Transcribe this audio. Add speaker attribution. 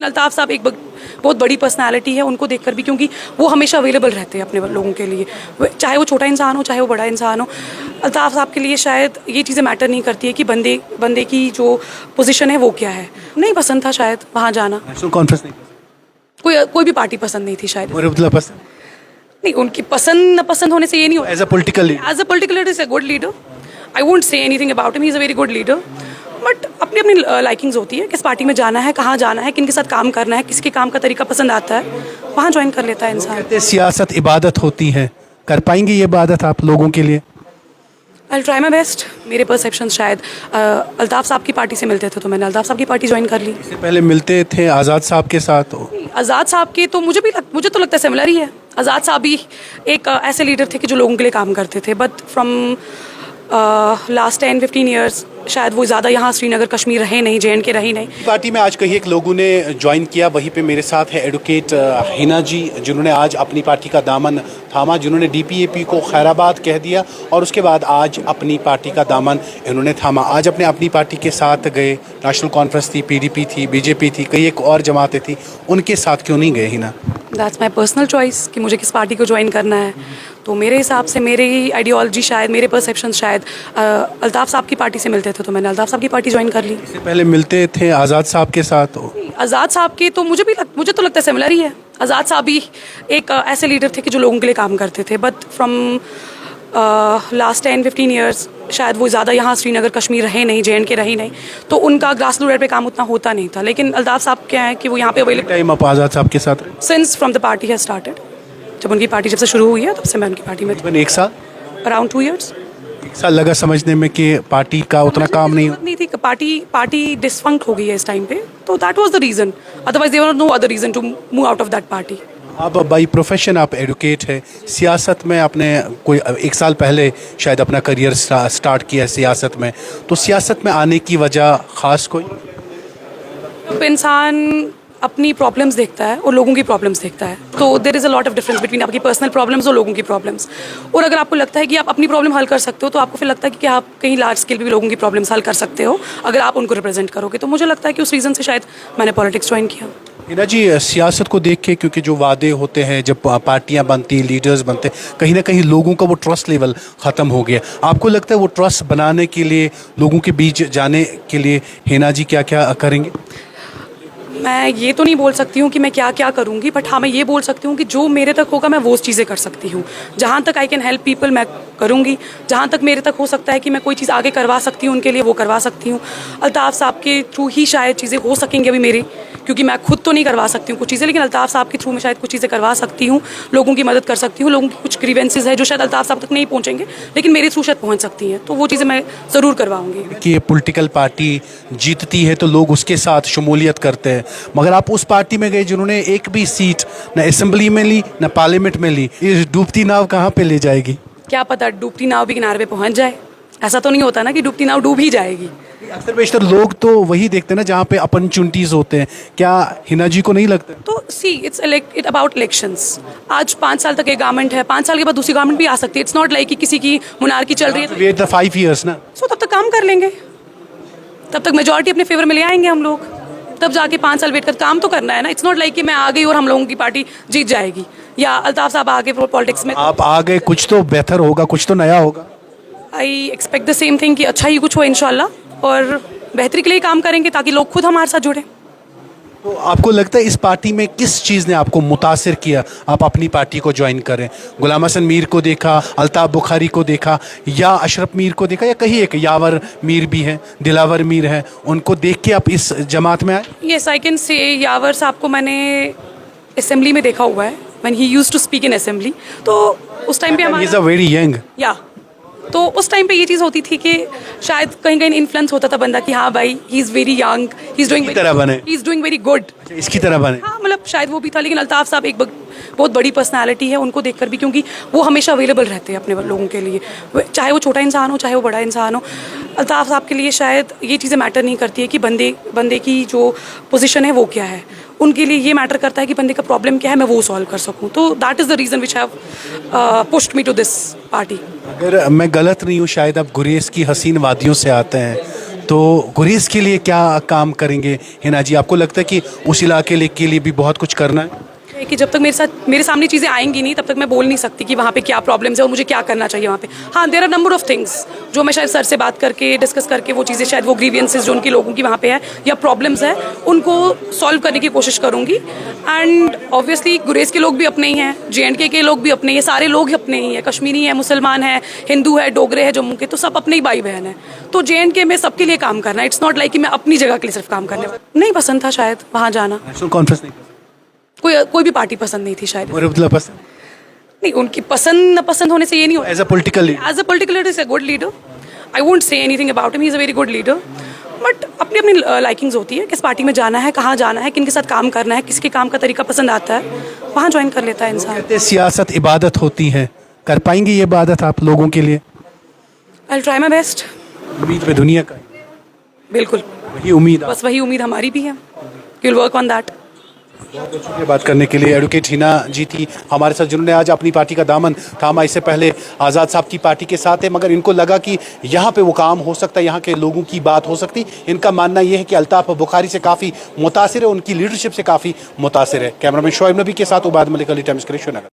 Speaker 1: अल्ताफ साहब एक बहुत बड़ी पर्सनालिटी है, उनको देखकर भी, क्योंकि वो हमेशा अवेलेबल रहते हैं अपने लोगों के लिए, चाहे वो छोटा इंसान हो चाहे वो बड़ा इंसान हो। अल्ताफ साहब के लिए शायद ये चीज़ें मैटर नहीं करती है कि बंदे की जो पोजीशन है वो क्या है। नहीं पसंद था शायद वहाँ जाना।
Speaker 2: नेशनल कॉन्फ्रेंस नहीं
Speaker 1: कोई भी पार्टी पसंद नहीं थी शायद।
Speaker 2: मुरब्बला पसंद
Speaker 1: नहीं, उनकी पसंद न पसंद होने से ये नहीं हो।
Speaker 2: As a political leader
Speaker 1: as a political leader is a good leader. I won't say anything about him, he is a very good leader. But अपनी अपनी लाइकिंग्स होती है, किस पार्टी में जाना है, कहाँ जाना है, किन के साथ काम करना है, किसके काम का तरीका पसंद आता है, वहाँ ज्वाइन कर लेता है इंसान।
Speaker 2: कहते हैं सियासत इबादत होती है, कर पाएंगे ये इबादत आप लोगों के लिए?
Speaker 1: I try my best. मेरे परसेप्शन शायद अल्ताफ साहब की पार्टी से मिलते थे तो मैंने अल्ताफ साहब की पार्टी ज्वाइन कर ली।
Speaker 2: इससे पहले मिलते थे आज़ाद साहब के साथ।
Speaker 1: आज़ाद साहब के तो मुझे तो लगता है सिमिलर ही है। आज़ाद साहब भी एक ऐसे लीडर थे कि जो लोगों के लिए काम करते थे, बट फ्रॉम लास्ट 10-15 ईयर्स शायद वो ज़्यादा यहाँ श्रीनगर कश्मीर रहे नहीं, JNK रही नहीं।
Speaker 2: पार्टी में आज कई एक लोगों ने ज्वाइन किया। वहीं पे मेरे साथ है एडवोकेट हिना जी, जिन्होंने आज अपनी पार्टी का दामन थामा, जिन्होंने DPAP को खैराबाद कह दिया और उसके बाद आज अपनी पार्टी का दामन इन्होंने थामा। आज अपनी पार्टी के साथ गए। नेशनल कॉन्फ्रेंस थी, PDP थी, BJP थी, कई एक और जमातें थी, उनके साथ क्यों नहीं गए Hina?
Speaker 1: That's my personal choice कि मुझे किस पार्टी को ज्वाइन करना है। तो मेरे हिसाब से मेरी आइडियोलॉजी शायद, मेरे परसेप्शन शायद अल्ताफ साहब की पार्टी से मिलते थे तो मैंने अल्ताफ साहब की पार्टी ज्वाइन कर ली।
Speaker 2: इससे पहले मिलते थे आज़ाद साहब के साथ।
Speaker 1: आज़ाद साहब के तो मुझे तो लगता है सिमिलर ही है। आज़ाद साहब भी एक ऐसे लीडर थे कि जो लोगों के लिए काम करते थे, बट फ्रॉम लास्ट 10-15 ईयर्स शायद वो ज़्यादा यहाँ श्रीनगर कश्मीर रहे नहीं, JNK रही नहीं, तो उनका ग्रास रूट लेवल पे काम उतना होता नहीं था। लेकिन अल्ताफ साहब क्या है कि वो यहाँ पे अवेलेबल
Speaker 2: टाइम आप आज़ाद साहब के साथ
Speaker 1: since from the party has started. जब उनकी पार्टी जब से शुरू हुई है तब से मैं उनकी पार्टी में
Speaker 2: तकरीबन एक साल,
Speaker 1: अराउंड 2 ईयर्स।
Speaker 2: एक साल लगा समझने में कि पार्टी का उतना काम नहीं
Speaker 1: थी। पार्टी डिसफंक्ट हो गई है इस टाइम पे, तो that was the reason. Otherwise there was no other reason to move out of that party.
Speaker 2: आप बाई प्रोफेशन आप एडवोकेट है, सियासत में आपने कोई एक साल पहले शायद अपना करियर स्टार्ट किया है सियासत में, तो सियासत में आने की वजह ख़ास कोई?
Speaker 1: जब इंसान अपनी प्रॉब्लम्स देखता है और लोगों की प्रॉब्लम्स देखता है तो there is a lot of difference between आपकी पर्सनल प्रॉब्लम्स और लोगों की प्रॉब्लम्स। और अगर आपको लगता है कि आप अपनी प्रॉब्लम हल कर सकते हो तो आपको फिर लगता है कि आप कहीं लार्ज स्केल पे भी लोगों की प्रॉब्लम्स हल कर सकते हो अगर आप उनको रिप्रेजेंट करोगे। तो मुझे लगता है कि उस रीज़न से शायद मैंने पॉलिटिक्स ज्वाइन किया।
Speaker 2: हिना जी, सियासत को देख के, क्योंकि जो वादे होते हैं, जब पार्टियां बनती, लीडर्स बनते, कहीं ना कहीं लोगों का वो ट्रस्ट लेवल ख़त्म हो गया। आपको लगता है वो ट्रस्ट बनाने के लिए, लोगों के बीच जाने के लिए हिना जी क्या क्या करेंगे?
Speaker 1: मैं ये तो नहीं बोल सकती हूँ कि मैं क्या क्या करूँगी, बट हाँ मैं ये बोल सकती हूँ कि जो मेरे तक होगा मैं वो चीज़ें कर सकती हूँ। जहाँ तक आई कैन हेल्प पीपल मैं करूँगी, जहाँ तक मेरे तक हो सकता है कि मैं कोई चीज़ आगे करवा सकती हूँ उनके लिए वो करवा सकती हूँ। अल्ताफ साहब के थ्रू ही शायद चीज़ें हो सकेंगी अभी मेरी, क्योंकि मैं खुद तो नहीं करवा सकती हूँ कुछ चीज़ें, लेकिन अल्ताफ साहब के थ्रू मैं शायद कुछ चीज़ें करवा सकती हूँ, लोगों की मदद कर सकती हूँ। लोगों की कुछ ग्रीवेंसेस है जो शायद अल्ताफ साहब तक नहीं पहुँचेंगे लेकिन मेरे थ्रू शायद पहुँच सकती हैं, तो वो चीज़ें मैं ज़रूर करवाऊँगी।
Speaker 2: कि ये पॉलिटिकल पार्टी जीतती है तो लोग उसके साथ शमूलियत करते हैं, मगर आप उस पार्टी में गए जिन्होंने एक भी सीट न असेंबली में ली न पार्लियामेंट में ली, ये डूबती नाव कहाँ पे ले जाएगी?
Speaker 1: क्या पता डूबती नाव भी किनारे पे पहुँच जाए। ऐसा तो नहीं होता ना कि डूबती नाव डूब ही जाएगी।
Speaker 2: अक्सर बेशतर लोग तो वही देखते हैं ना जहाँ पे अपॉर्चुनिटीज होते हैं। क्या हिना जी को नहीं लगता? तो
Speaker 1: सी इट अबाउट इलेक्शंस। आज 5 साल तक एक गवर्नमेंट है, 5 साल के बाद दूसरी गवर्नमेंट भी आ सकती है। इट्स नॉट लाइक कि किसी की मुनारकी चल रही है
Speaker 2: वेट द 5 years ना,
Speaker 1: सो तब तक काम कर लेंगे, तब तक मेजोरिटी अपने फेवर में ले आएंगे हम लोग, तब जाके 5 साल वेट कर काम तो करना है ना। इट्स नॉट लाइक कि मैं आ गई और हम लोगों की पार्टी जीत जाएगी या अल्ताफ साहब आ गए पॉलिटिक्स में।
Speaker 2: आप आ गए, कुछ तो बेहतर होगा, कुछ तो नया होगा।
Speaker 1: I expect the same thing कि अच्छा ही कुछ हो इंशाल्लाह, और बेहतरी के लिए काम करेंगे ताकि लोग खुद हमारे साथ जुड़े।
Speaker 2: तो आपको लगता है इस पार्टी में किस चीज़ ने आपको मुतासिर किया आप अपनी पार्टी को ज्वाइन करें? गुलाम हसन मीर को देखा, अल्ताफ बुखारी को देखा, या अशरफ मीर को देखा, या कहीं एक यावर मीर भी है, दिलावर मीर है, उनको देख के आप इस जमात में आए?
Speaker 1: यस आई कैन से यावर साहब को मैंने असेंबली में देखा हुआ है, when he used to speak in assembly. तो उस टाइम पे
Speaker 2: he is a very young,
Speaker 1: या तो उस टाइम पे ये चीज़ होती थी कि शायद कहीं कहीं इन्फ्लुएंस होता था बंदा कि हाँ भाई he is very young, he is doing very good,
Speaker 2: इसकी तरह बने।
Speaker 1: हाँ मतलब शायद वो भी था। लेकिन अल्ताफ साहब एक बहुत बड़ी पर्सनालिटी है, उनको देखकर भी, क्योंकि वो हमेशा अवेलेबल रहते हैं अपने लोगों के लिए, चाहे वो छोटा इंसान हो चाहे वो बड़ा इंसान हो। अल्ताफ साहब के लिए शायद ये चीज़ें मैटर नहीं करती है कि बंदे की जो पोजीशन है वो क्या है। उनके लिए ये मैटर करता है कि बंदे का प्रॉब्लम क्या है, मैं वो सॉल्व कर सकूं। तो that is the reason which have pushed me to this party.
Speaker 2: अगर मैं गलत नहीं हूँ, शायद आप गुरेज की हसीन वादियों से आते हैं, तो गुरेज के लिए क्या काम करेंगे हिना जी? आपको लगता है कि उस इलाके के लिए भी बहुत कुछ करना है?
Speaker 1: कि जब तक मेरे सामने चीज़ें आएंगी नहीं तब तक मैं बोल नहीं सकती कि वहाँ पे क्या प्रॉब्लम्स है और मुझे क्या करना चाहिए वहाँ पे। हाँ, there are number of things जो मैं शायद सर से बात करके डिस्कस करके वो चीज़ें शायद वो ग्रीवियंसेस जो उनके लोगों की वहाँ पे है या प्रॉब्लम्स है उनको सॉल्व करने की कोशिश करूँगी। एंड ऑब्वियसली गुरेज के लोग भी अपने ही हैं, JNK के लोग भी अपने ही हैं, सारे लोग ही अपने ही हैं, कश्मीरी हैं, मुसलमान हैं, हिंदू है, डोगरे है जम्मू के, तो सब अपने ही भाई बहन हैं। तो JNK में सबके लिए काम करना, इट्स नॉट लाइक कि मैं अपनी जगह के लिए सिर्फ काम करने नहीं पसंद था शायद वहाँ जाना।
Speaker 2: नेशनल कॉन्फ्रेंस नहीं,
Speaker 1: कोई भी पार्टी पसंद नहीं थी शायद।
Speaker 2: मुरब्बला पसंद
Speaker 1: नहीं, उनकी पसंद न पसंद होने से ये नहीं होता।
Speaker 2: As a political leader?
Speaker 1: As a political leader is a good leader, I won't say anything about him, he is a very good leader. But अपनी अपनी लाइकिंग्स होती है, किस पार्टी में जाना है, कहाँ जाना है, किन के साथ काम करना है, किसके काम का तरीका पसंद आता है, वहाँ ज्वाइन कर लेता है इंसान।
Speaker 2: कहते सियासत इबादत होती है, कर पाएंगे ये इबादत आप लोगों के लिए?
Speaker 1: I try my best.
Speaker 2: उम्मीद पे दुनिया का,
Speaker 1: बिल्कुल,
Speaker 2: वही उम्मीद।
Speaker 1: बस वही उम्मीद हमारी भी है, you will work on that.
Speaker 2: बहुत बहुत शुक्रिया बात करने के लिए। एडवोकेट हिना जी थी हमारे साथ जिन्होंने आज अपनी पार्टी का दामन थामा। इससे पहले आज़ाद साहब की पार्टी के साथ है, मगर इनको लगा कि यहाँ पे वो काम हो सकता है, यहाँ के लोगों की बात हो सकती। इनका मानना ये है कि अल्ताफ़ बुखारी से काफ़ी मुतासिर है, उनकी लीडरशिप से काफ़ी मुतासिर है। कैमरामैन शोएब नबी के साथ उबाद मलिक, अली टाइम्स के लिए, श्रीनगर।